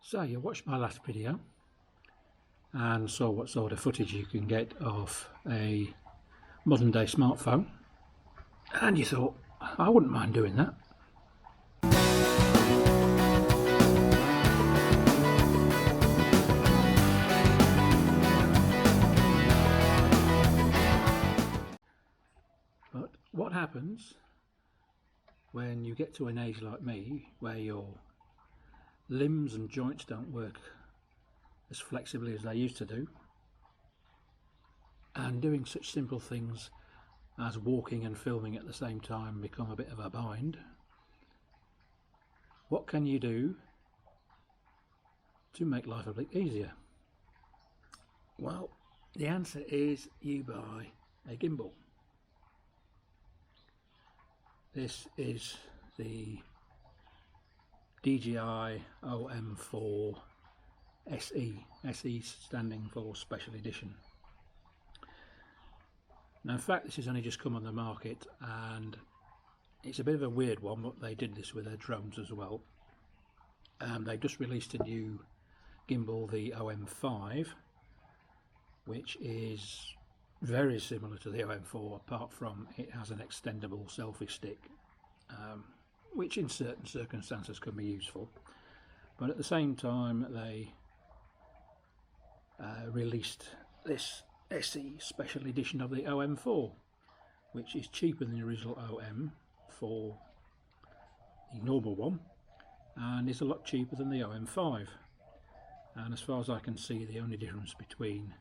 So you watched my last video and saw what sort of footage you can get off a modern day smartphone, and you thought, I wouldn't mind doing that. But what happens when you get to an age like me where your limbs and joints don't work as flexibly as they used to do, and doing such simple things as walking and filming at the same time become a bit of a bind? What can you do to make life a bit easier? Well, the answer is you buy a gimbal. This is the DJI OM4 SE, SE standing for Special Edition. Now in fact this has only just come on the market, and it's a bit of a weird one, but they did this with their drones as well. They've just released a new gimbal, the OM5, which is very similar to the OM4, apart from it has an extendable selfie stick, which in certain circumstances can be useful. But at the same time they released this SE special edition of the OM4, which is cheaper than the original OM for the normal one, and is a lot cheaper than the OM5. And as far as I can see, the only difference between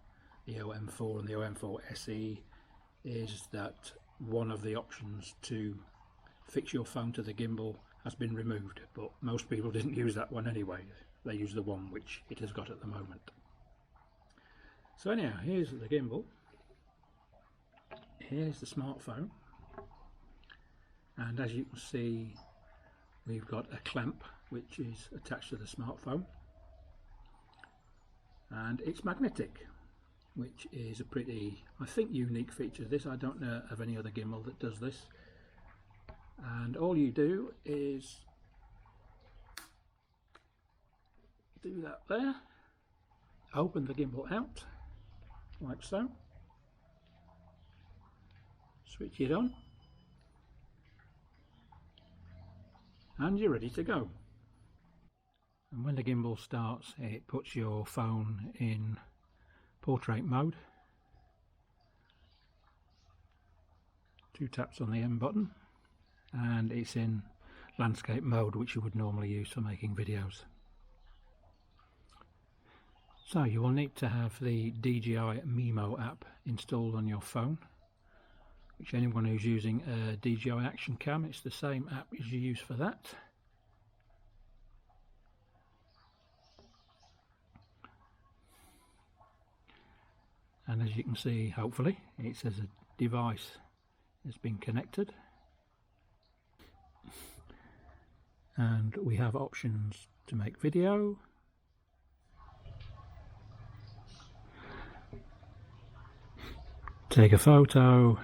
the OM4 and the OM4 SE is that one of the options to fix your phone to the gimbal has been removed, but most people didn't use that one anyway. They use the one which it has got at the moment. So anyhow, here's the gimbal, here's the smartphone, and as you can see we've got a clamp which is attached to the smartphone, and it's magnetic, which is a pretty, I think, unique feature of this. I don't know of any other gimbal that does this. And all you do is do that there, open the gimbal out like so, switch it on, and you're ready to go. And when the gimbal starts, it puts your phone in portrait mode. 2 taps on the M button, and it's in landscape mode, which you would normally use for making videos. So you will need to have the DJI Mimo app installed on your phone, which anyone who's using a DJI Action Cam, it's the same app as you use for that. And as you can see, hopefully, it says a device has been connected. And we have options to make video, take a photo,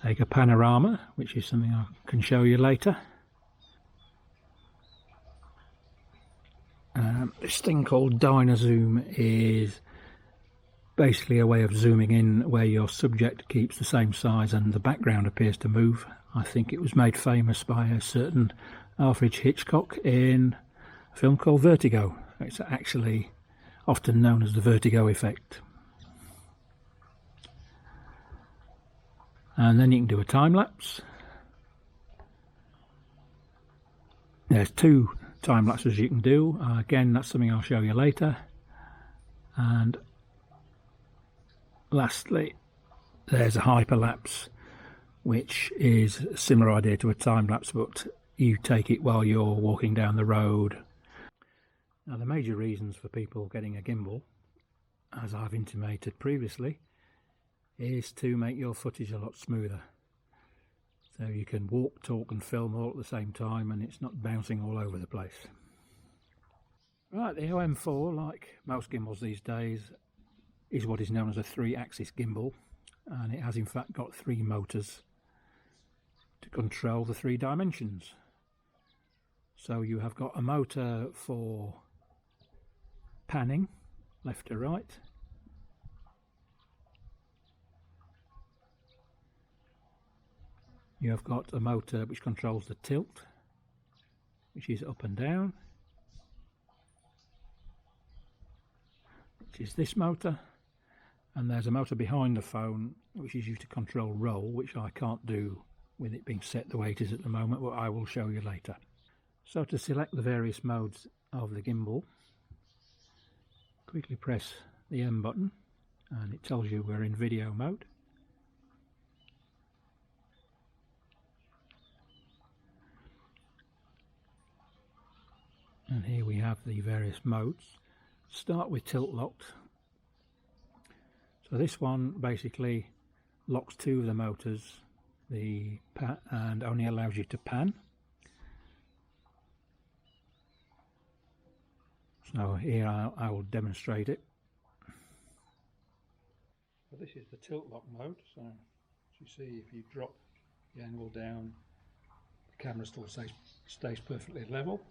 take a panorama, which is something I can show you later. This thing called Dynazoom is basically a way of zooming in where your subject keeps the same size and the background appears to move. I think it was made famous by a certain Alfred Hitchcock in a film called Vertigo. It's actually often known as the vertigo effect. And then you can do a time lapse. There's 2 time lapses you can do. Again, that's something I'll show you later. And lastly, there's a hyperlapse, which is a similar idea to a time lapse, but you take it while you're walking down the road. Now the major reasons for people getting a gimbal, as I've intimated previously, is to make your footage a lot smoother. So you can walk, talk and film all at the same time, and it's not bouncing all over the place. Right, the OM4, like most gimbals these days, is what is known as a 3-axis gimbal, and it has in fact got 3 motors to control the 3 dimensions. So you have got a motor for panning left to right, you have got a motor which controls the tilt, which is up and down, which is this motor, and there's a motor behind the phone which is used to control roll, which I can't do with it being set the way it is at the moment, but I will show you later. So to select the various modes of the gimbal, quickly press the M button and it tells you we're in video mode. And here we have the various modes. Start with tilt locked. So this one basically locks two of the motors and only allows you to pan. So here I will demonstrate it. So this is the tilt lock mode. So as you see, if you drop the angle down, the camera still stays perfectly level.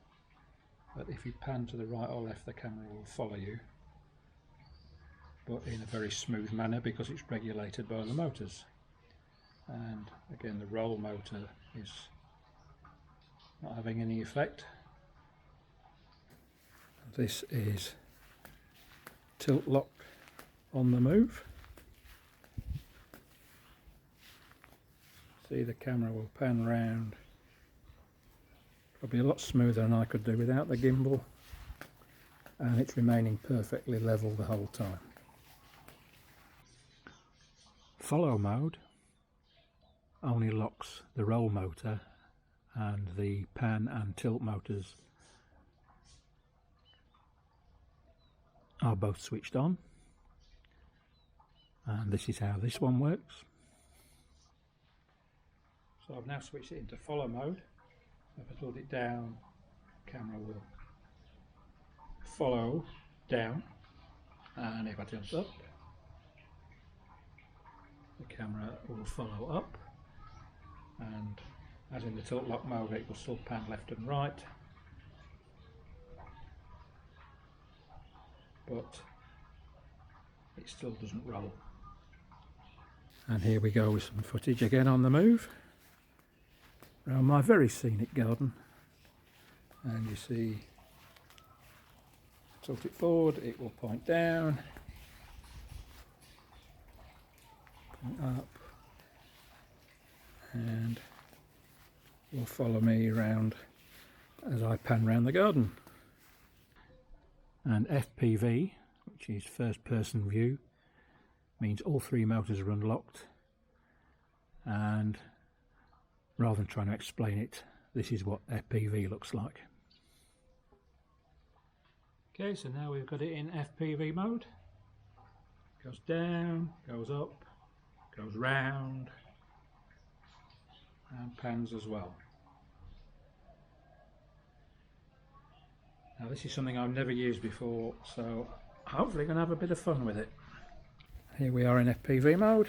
But if you pan to the right or left, the camera will follow you, but in a very smooth manner because it's regulated by the motors. And again, the roll motor is not having any effect. This is tilt lock on the move. See, the camera will pan round. Probably a lot smoother than I could do without the gimbal, and it's remaining perfectly level the whole time. Follow mode only locks the roll motor, and the pan and tilt motors are both switched on, and this is how this one works. So I've now switched it into follow mode. If I tilt it down, the camera will follow down, and if I tilt up, the camera will follow up, and as in the tilt lock mode, it will still pan left and right, but it still doesn't roll. And here we go with some footage again on the move around my very scenic garden. And you see, tilt it forward, it will point down, point up, and will follow me around as I pan around the garden. And FPV, which is first person view, means all three motors are unlocked, and rather than trying to explain it, this is what FPV looks like. Okay, so now we've got it in FPV mode. Goes down, goes up, goes round, and pans as well. Now this is something I've never used before, so hopefully going to have a bit of fun with it. Here we are in FPV mode.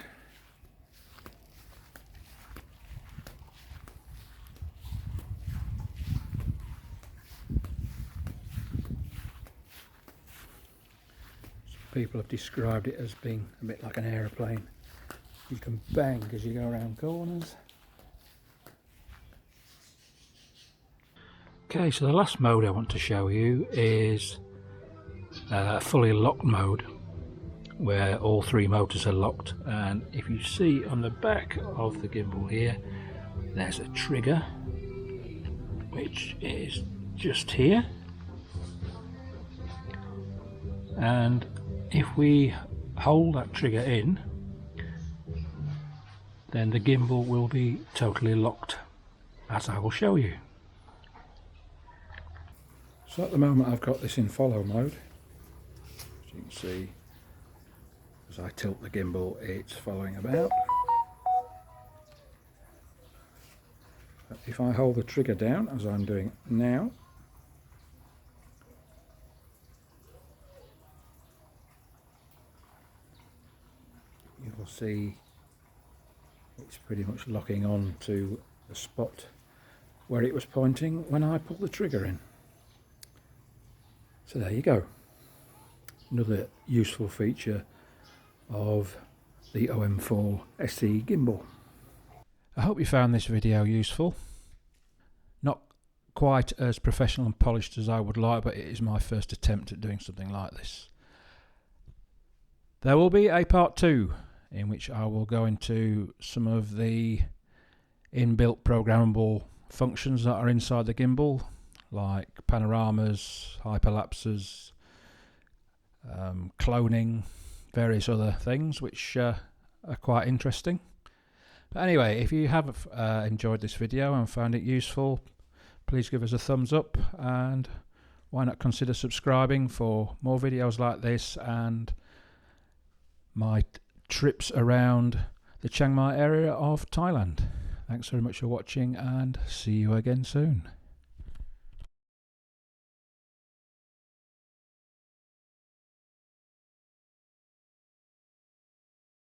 People have described it as being a bit like an aeroplane. You can bang as you go around corners. Okay, so the last mode I want to show you is fully locked mode, where all three motors are locked. And if you see on the back of the gimbal here, there's a trigger which is just here, and if we hold that trigger in, then the gimbal will be totally locked, as I will show you. So at the moment I've got this in follow mode. As you can see, as I tilt the gimbal, it's following about. But if I hold the trigger down, as I'm doing now, you will see it's pretty much locking on to the spot where it was pointing when I pulled the trigger in. So there you go. Another useful feature of the OM4 SE gimbal. I hope you found this video useful. Not quite as professional and polished as I would like, but it is my first attempt at doing something like this. There will be a part 2 in which I will go into some of the inbuilt programmable functions that are inside the gimbal, like panoramas, hyperlapses, cloning, various other things which are quite interesting. But anyway, if you have enjoyed this video and found it useful, please give us a thumbs up, and why not consider subscribing for more videos like this and my trips around the Chiang Mai area of Thailand. Thanks very much for watching, and see you again soon.